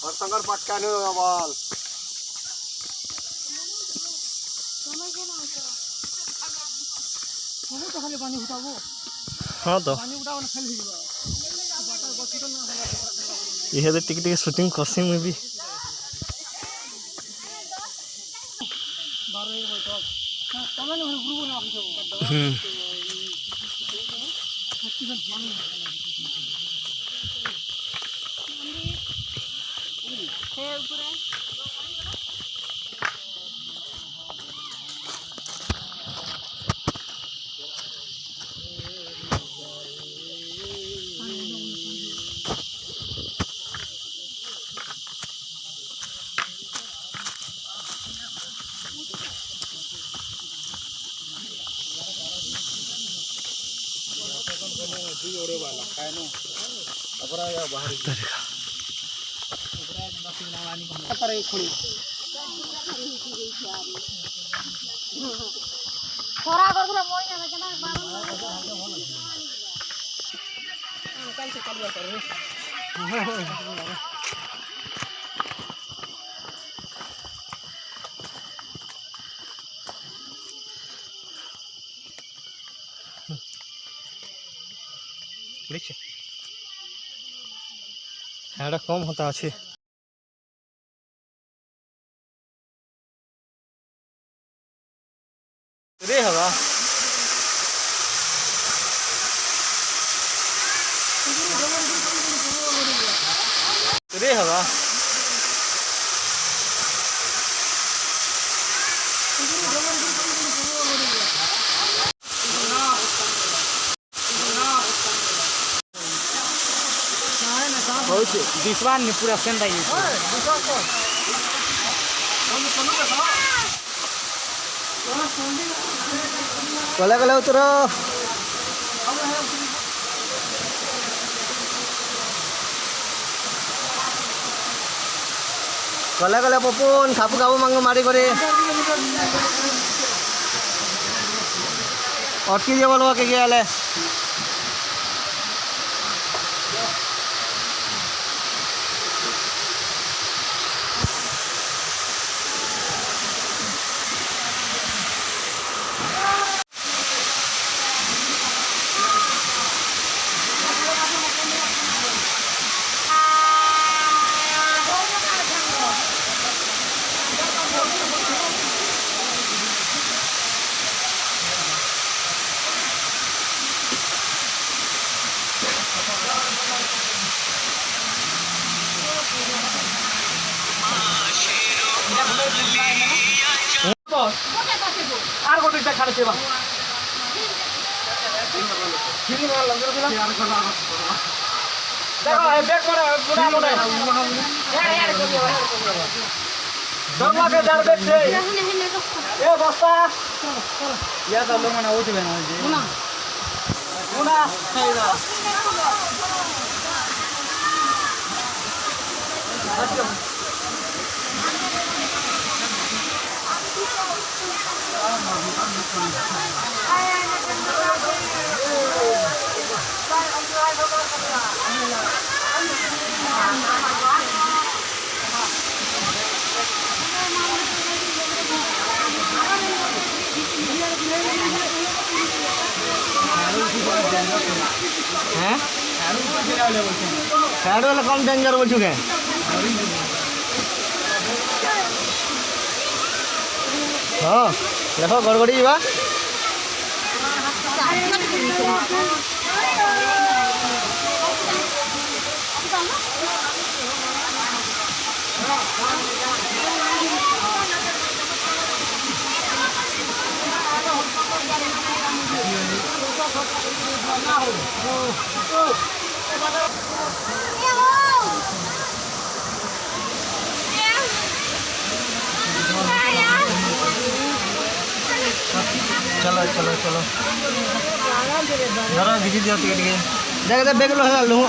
और संगर पटकाने अवाल तो खाली पानी उठाओ। हाँ तो पानी उठाओ ना खाली ये तो टिक टिक शूटिंग करसी में भी 12 एक बजे हां तमने ग्रुप ना खरा गर्दा मोइ न केना देखिए हाँ कम होता अच्छे रे हवा रे हवा दिसवान में पूरा सेंधा ही कले कले उतर कले कले पपुन खापु खापु मांगो मारी करे अटकी जे बोलवा के गेले আর গোটিটা খাড়ছে বা ঠিক না লঙ্গর দিলাম দেখো এই ব্যাগ করে পুরা মোড়ে यार कर दिया दरवा के दर बैठ से ए बस्ता या तो लोग ना उठबे ना जी ना ना खाइदा अच्छा हैं साइड वाला कौन डेंजर बोल चुके हैं हाँ देखो गड़गड़ी बा चलो चलो चलो जरा भिजी दिया टिकट के देख दे बेग लो है लू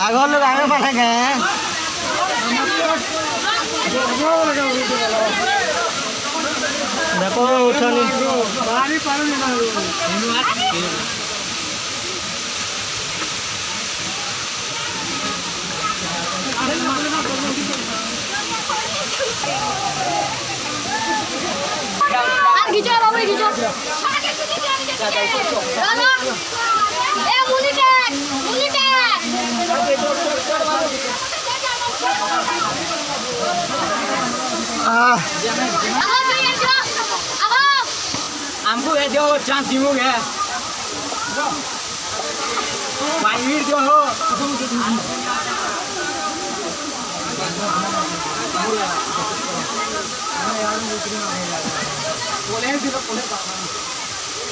आगो लोग आगे बढ़े गए देखो उठानी हमको ये जो चांस दिमो है भाई वीर जो हो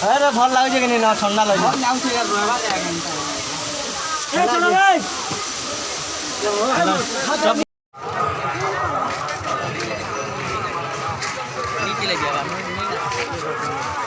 अरे भल लागे कि ना ठंडा लगे नीचे लग गया